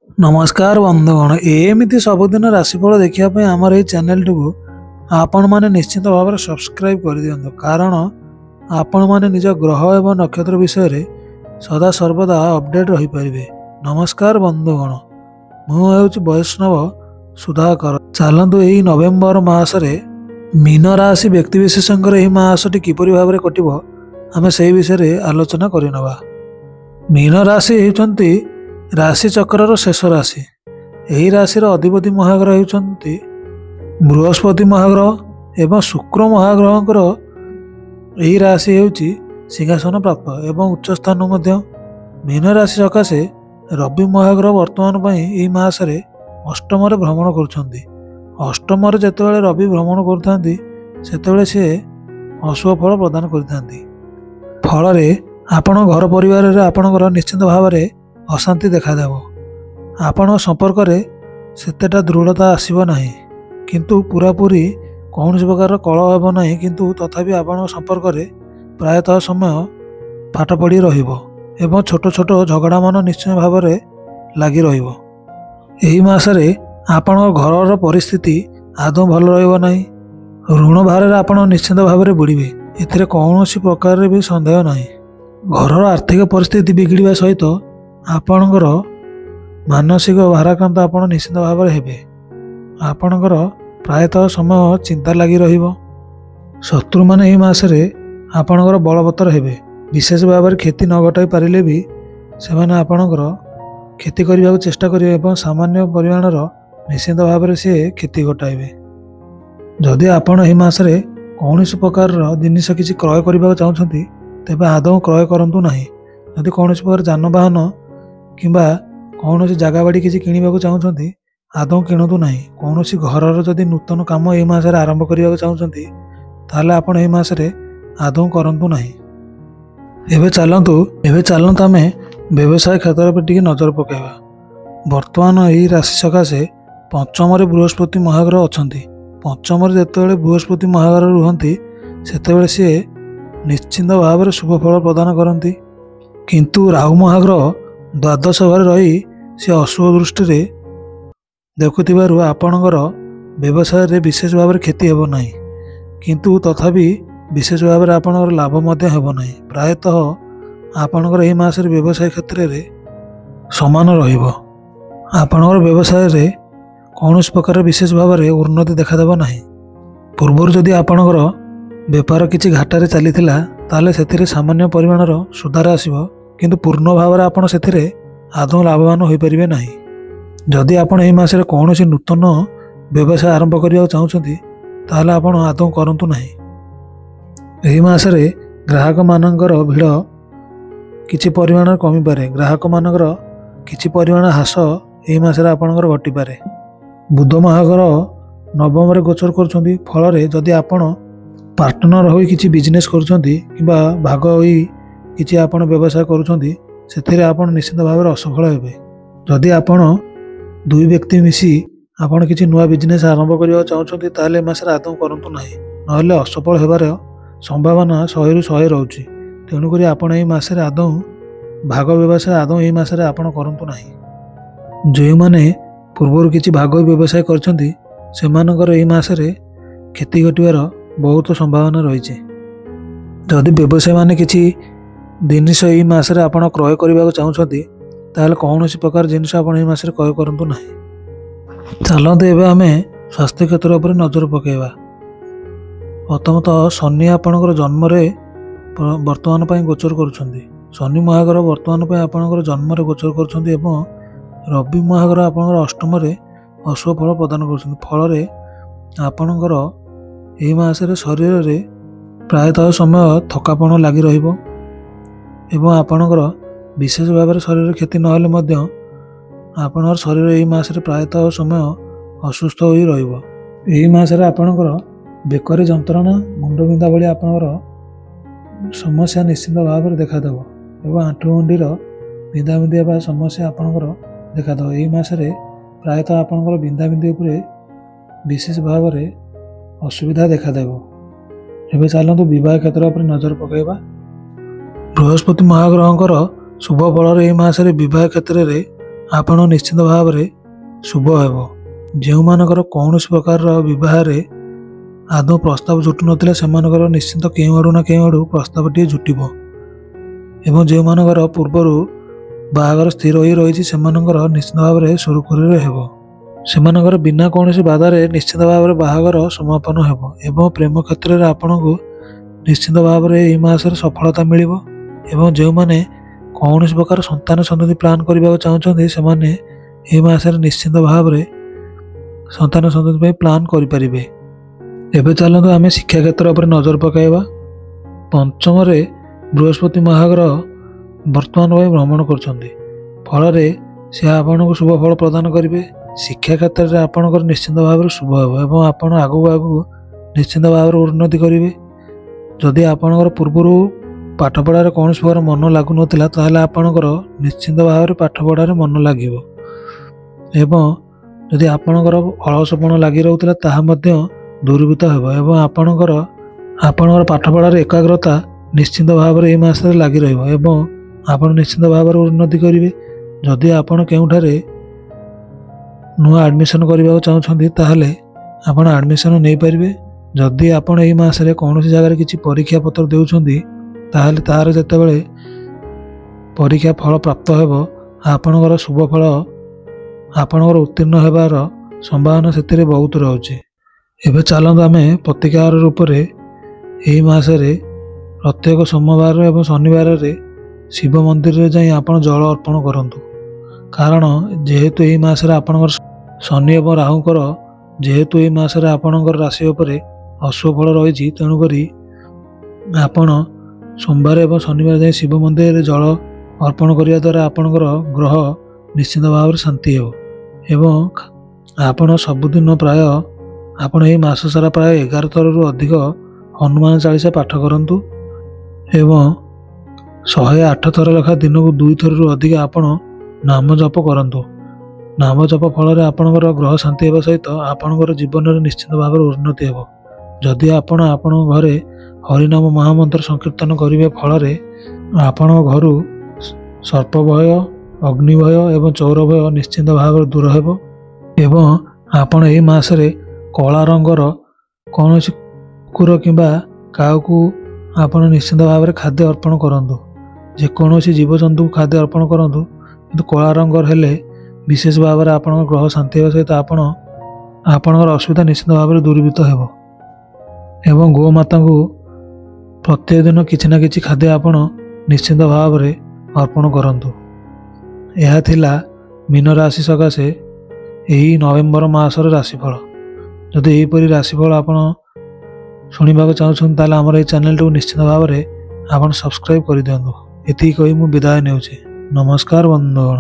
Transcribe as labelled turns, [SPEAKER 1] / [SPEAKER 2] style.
[SPEAKER 1] नमस्कार बंधुगण एमती सबुदिन राशिफल देखापी आमर ये चैनल टी आपण मैंने निश्चित भाव में सब्सक्राइब कर दिंतु कारण आपण मैंने निज ग्रह एवं नक्षत्र विषय रे सदा सर्वदा अपडेट रही पारे। नमस्कार बंधुगण मुझे वैष्णव सुधाकर चलतु यही नवेम्बर मसरे मीन राशि व्यक्तिविशेषकर यह मासटी किपरि भाव में कटो आम से विषय आलोचना करनवा। मीन राशि होती राशि चक्रर शेष राशि। यही राशि अधिपति महाग्रह होती बृहस्पति महाग्रह एवं शुक्र महाग्रहकर यही राशि होची सिंहासन प्राप्त एवं उच्च स्थान मध्य। मीन राशि सकाशे रवि महाग्रह वर्तमान यही मासरे अष्टम भ्रमण करुछंती। अष्टम जेतेबेले रवि भ्रमण करते सी अशुभ फल प्रदान करते। फल आपण घर परिवार आपणकर निश्चित भाव में अशांति देखादेव। आपण संपर्क में सेतेटा दृढ़ता आसब नहीं किंतु पूरापूरी कौन प्रकार कलह हेब नहीं किंतु तथापि आपण संपर्क में प्रायतः समय फाट पड़ी रहिबो एवं छोट छोट झगड़ा मान निश्चय भाव में लगी रहिबो। एही मासरे आपण घर परिस्थिति आदौ भल रहिबो नहीं। ऋण भार आपण निश्चित भाव में बुड़े एथिरे कौनसी प्रकार भी संदेह नहीं। घर आर्थिक परिस्थिति बिगड़ा सहित आपणकर मानसिक भाराक्रांत आपण निश्चित भाव में हेबे। आपणकर प्रायतः समय चिंता लगी रहिबो। शत्रु माने एही मासरे आपणकर बलवत्तर हेबे। विशेष भाव में क्षति न घटाई पारिले भी सेमाने आपणकर क्षति करने को चेष्टा करिवे एवं सामान्य परिमाणर निश्चित भाव में सी क्षति घटाइबे। जदि आपण एही मासरे कौनसी प्रकार जिनिस किसी क्रय करने को चाहते तेबे आदौ क्रय करंतु नहीं। जदि कौनसी प्रकार जानवाहन किंबा कौन जगह बाड़ी किसी किणवा चाहते आदौ किणतु नहीं। कौन घर जदि नूतन कम ये मसरे आरंभ करने चाहते ताहले आपण ए मसरे आदौ करंतु नहीं। एबे चलतु आम व्यवसाय क्षेत्र पर टिके नजर पकेबा। वर्तमान यही राशि सकाशे पंचम बृहस्पति महाग्रह अछंती। पंचम जेतेबेले बृहस्पति महाग्रह रुहंती सेतेबेले सी निश्चिंत भाव में शुभ फल प्रदान करती किंतु राहु महाग्रह द्वादश भाव रही से अशुभ दृष्टि देखुथिबारु आपणकर व्यवसाय रे विशेष भाव में क्षति हेब नहीं किंतु तथापि विशेष भाव में आपणकर लाभ मध्य हेब नहीं। प्रायतः आपणकर एही मासरे व्यवसाय क्षेत्र में समान रहिबो। आपणकर व्यवसाय रे कौनसी प्रकार विशेष भाव में उन्नति देखादेब नहीं। पूर्व जदि आपणकर बेपार किसी घाटारे चलीथिला ताले सेथिरे सामान्य परिमाणर सुधार आसिबो किंतु पूर्ण भाव में आपड़ से आदौ लाभवान हो पारे ना। जदि आपण एही मासरे कौनसी नूतन व्यवसाय आरंभ करने चाहते ताहले आपण आदौ करंतु नहीं। एही मासरे ग्राहक मानकर भिड़ किछि परिमाण कमी पारे। ग्राहक मानकर किछि परिमाण ह्रास एही मासरे आपणकर घटी पारे। बुध महाग्रह नवम रे गोचर करुछंती। फल जदि आपण पार्टनर होई किछि बिजनेस करुछंती किबा भाग होई किछि आपण व्यवसाय करुछंती सेथिरे आपण निश्चित भाव में असफल हेबे। जदि आपण दुई व्यक्ति मिसी आपण किछि नुआ बिजनेस आरंभ करबा चाहछंती ताले मासरे आदौ करंतु नाही नहले असफल हेबार संभावना 100 रु 100 रहउछि। तेणु करी आपण एही मासरे आदौ भाग व्यवसाय आदौ एही मासरे आपण करंतु नाही। जो माने पूर्व किछि भाग व्यवसाय करछंती सेमानकर एही मासरे क्षति घटिबार बहुत संभावना रही। जदि व्यवसाय माने किछि जिनिस यही मासरे आपण क्रय करने चाहते ताहले कौन प्रकार जिनिस आपण एही मासरे क्रय करंतु नहीं। चलते एबे आमे स्वास्थ्य क्षेत्र पर नजर पकेबा। प्रथमतः शनि आपणकर जन्म वर्तमान पर गोचर करुछंती। शनि महाग्रह वर्तमान पर आपणकर जन्म गोचर करुछंती एवं रवि महाग्रह आपणकर अष्टम अशुभ फल प्रदान करुछंती। फल आपणकर एही मासरे शरीर रे प्रायतः समय थकापन लगी रहिबो एवं आपणकर विशेष भाव में शरीर क्षति नहेले मध्य आपणकर शरीर एही मासरे प्रायतः समय असुस्थ होई रहिबो। एही मासरे आपणकर बेकरी जंत्रणा मुंड बिंधा भली आपणकर समस्या निश्चित भाव में देखादेव एवं आंठुगंडीर बिंधा बिंधी हेबा समस्या आपणकर देखादेव। एही मासरे प्रायतः आपणकर बिंधा बिंधी उपरे विशेष भाव में असुविधा देखादेव। एबे चलतु विवाह क्षेत्र पर नजर पकेबा। बृहस्पति महाग्रहंकर शुभ फल एही मासरे विवाह क्षेत्र में ଆପଣ ନିଶ୍ଚିତ ଭାବରେ ଶୁଭ ହେବ। ଯେଉଁମାନଙ୍କର କୌଣସି ପ୍ରକାରର ବିବାହରେ ଆଦୌ ପ୍ରସ୍ତାବ ଜୁଟୁନଥିଲା ସେମାନଙ୍କର ନିଶ୍ଚିନ୍ତ କେଉଁ ଆଡ଼ୁ ନା କେଉଁ ଆଡ଼ୁ ପ୍ରସ୍ତାବଟିଏ ଜୁଟିବ ଏବଂ ଯେଉଁମାନଙ୍କର ପୂର୍ବରୁ ବାହାଘର ସ୍ଥିର ହୋଇ ରହିଛି ସେମାନଙ୍କର ନିଶ୍ଚିତ ଭାବରେ ସୁରୁଖୁରୁରେ ହେବ। ସେମାନଙ୍କର ବିନା କୌଣସି ବାଧାରେ ନିଶ୍ଚିତ ଭାବରେ ବାହାଘର ସମାପନ ହେବ ଏବଂ ପ୍ରେମ କ୍ଷେତ୍ରରେ ଆପଣଙ୍କୁ ନିଶ୍ଚିତ ଭାବରେ ଏହି ମାସରେ ସଫଳତା ମିଳିବ ଏବଂ ଯେଉଁମାନେ କୌଣସି ପ୍ରକାର ସନ୍ତାନ ସନ୍ତତି ପ୍ଲାନ୍ କରିବାକୁ ଚାହୁଁଛନ୍ତି ସେମାନେ ଏହି ମାସରେ ନିଶ୍ଚିତ ଭାବରେ ସନ୍ତାନ ସନ୍ତତି ପାଇଁ ପ୍ଲାନ୍ କରିପାରିବେ। ଏବେ ଚାଲନ୍ତୁ ଆମେ ଶିକ୍ଷା କ୍ଷେତ୍ର ଉପରେ ନଜର ପକାଇବା। ପଞ୍ଚମରେ ବୃହସ୍ପତି ମହାଗ୍ରହ ବର୍ତ୍ତମାନ ପାଇଁ ଭ୍ରମଣ କରୁଛନ୍ତି, ଫଳରେ ସେ ଆପଣଙ୍କୁ ଶୁଭ ଫଳ ପ୍ରଦାନ କରିବେ। ଶିକ୍ଷା କ୍ଷେତ୍ରରେ ଆପଣଙ୍କର ନିଶ୍ଚିତ ଭାବରେ ଶୁଭ ହେବ ଏବଂ ଆପଣ ଆଗକୁ ଆଗକୁ ନିଶ୍ଚିତ ଭାବରେ ଉନ୍ନତି କରିବେ। ଯଦି ଆପଣଙ୍କର ପୂର୍ବରୁ ପାଠପଢ଼ାରେ କୌଣସି ପ୍ରକାର ମନ ଲାଗୁନଥିଲା ତାହେଲେ ଆପଣଙ୍କର ନିଶ୍ଚିତ ଭାବରେ ପାଠପଢ଼ାରେ ମନ ଲାଗିବ ଏବଂ ଯଦି ଆପଣଙ୍କର ଅଳସପଣ ଲାଗି ରହୁଥିଲା ତାହା ମଧ୍ୟ ଦୂରୀଭୂତ ହେବ ଏବଂ ଆପଣଙ୍କର ପାଠପଢ଼ାରେ ଏକାଗ୍ରତା ନିଶ୍ଚିତ ଭାବରେ ଏହି ମାସରେ ଲାଗି ରହିବ ଏବଂ ଆପଣ ନିଶ୍ଚିତ ଭାବରେ ଉନ୍ନତି କରିବେ। ଯଦି ଆପଣ କେଉଁଠାରେ ନୂଆ ଆଡ଼ମିସନ୍ କରିବାକୁ ଚାହୁଁଛନ୍ତି ତାହେଲେ ଆପଣ ଆଡ଼ମିସନ୍ ନେଇପାରିବେ। ଯଦି ଆପଣ ଏହି ମାସରେ କୌଣସି ଜାଗାରେ କିଛି ପରୀକ୍ଷା ପତ୍ର ଦେଉଛନ୍ତି ତାହେଲେ ତାହାର ଯେତେବେଳେ ପରୀକ୍ଷା ଫଳ ପ୍ରାପ୍ତ ହେବ ଆପଣଙ୍କର ଶୁଭ ଫଳ ଆପଣଙ୍କର ଉତ୍ତୀର୍ଣ୍ଣ ହେବାର ସମ୍ଭାବନା ସେଥିରେ ବହୁତ ରହୁଛି। ଏବେ ଚାଲନ୍ତୁ ଆମେ ପ୍ରତିକାର ରୂପରେ ଏହି ମାସରେ ପ୍ରତ୍ୟେକ ସୋମବାର ଏବଂ ଶନିବାରରେ ଶିବ ମନ୍ଦିରରେ ଯାଇ ଆପଣ ଜଳ ଅର୍ପଣ କରନ୍ତୁ। କାରଣ ଯେହେତୁ ଏହି ମାସରେ ଆପଣଙ୍କର ଶନି ଏବଂ ରାହୁଙ୍କର ଯେହେତୁ ଏହି ମାସରେ ଆପଣଙ୍କର ରାଶି ଉପରେ ଅଶୁଭ ଫଳ ରହିଛି ତେଣୁକରି ଆପଣ ସୋମବାର ଏବଂ ଶନିବାର ଯାଇ ଶିବ ମନ୍ଦିରରେ ଜଳ ଅର୍ପଣ କରିବା ଦ୍ୱାରା ଆପଣଙ୍କର ଗ୍ରହ ନିଶ୍ଚିତ ଭାବରେ ଶାନ୍ତି ହେବ ଏବଂ ଆପଣ ସବୁଦିନ ପ୍ରାୟ ଆପଣ ଏହି ମାସ ସାରା ପ୍ରାୟ 11 ଥରରୁ ଅଧିକ ହନୁମାନ ଚାଳିଶା ପାଠ କରନ୍ତୁ ଏବଂ 108 ଥର ଲେଖା ଦିନକୁ 2 ଥରରୁ ଅଧିକ ଆପଣ ନାମ ଜପ କରନ୍ତୁ। ନାମ ଜପ ଫଳରେ ଆପଣଙ୍କର ଗ୍ରହ ଶାନ୍ତି ହେବା ସହିତ ଆପଣଙ୍କର ଜୀବନରେ ନିଶ୍ଚିତ ଭାବରେ ଉନ୍ନତି ହେବ। ଯଦି ଆପଣ ଆପଣଙ୍କ ଘରେ ହରିନାମ ମହାମନ୍ତ୍ର ସଂକୀର୍ତ୍ତନ କରିବେ ଫଳରେ ଆପଣଙ୍କ ଘରୁ ସର୍ପ ଭୟ, ଅଗ୍ନି ଭୟ ଏବଂ ଚୌର ଭୟ ନିଶ୍ଚିତ ଭାବରେ ଦୂର ହେବ ଏବଂ ଆପଣ ଏହି ମାସରେ କଳା ରଙ୍ଗର କୌଣସି କୁକୁର କିମ୍ବା କାଉକୁ ଆପଣ ନିଶ୍ଚିତ ଭାବରେ ଖାଦ୍ୟ ଅର୍ପଣ କରନ୍ତୁ। ଯେକୌଣସି ଜୀବଜନ୍ତୁକୁ ଖାଦ୍ୟ ଅର୍ପଣ କରନ୍ତୁ କିନ୍ତୁ କଳା ରଙ୍ଗର ହେଲେ ବିଶେଷ ଭାବରେ ଆପଣଙ୍କ ଗ୍ରହ ଶାନ୍ତି ହେବା ସହିତ ଆପଣଙ୍କର ଅସୁବିଧା ନିଶ୍ଚିତ ଭାବରେ ଦୂରୀଭୂତ ହେବ ଏବଂ ଗୋମାତାଙ୍କୁ ପ୍ରତ୍ୟେକ ଦିନ କିଛି ନା କିଛି ଖାଦ୍ୟ ଆପଣ ନିଶ୍ଚିତ ଭାବରେ ଅର୍ପଣ କରନ୍ତୁ। ଏହା ଥିଲା ମୀନ ରାଶି ସକାଶେ ଏହି ନଭେମ୍ବର ମାସର ରାଶିଫଳ। ଯଦି ଏହିପରି ରାଶିଫଳ ଆପଣ ଶୁଣିବାକୁ ଚାହୁଁଛନ୍ତି ତାହେଲେ ଆମର ଏହି ଚ୍ୟାନେଲଟିକୁ ନିଶ୍ଚିତ ଭାବରେ ଆପଣ ସବସ୍କ୍ରାଇବ୍ କରିଦିଅନ୍ତୁ। ଏତିକି କହି ମୁଁ ବିଦାୟ ନେଉଛି। ନମସ୍କାର ବନ୍ଧୁଗଣ।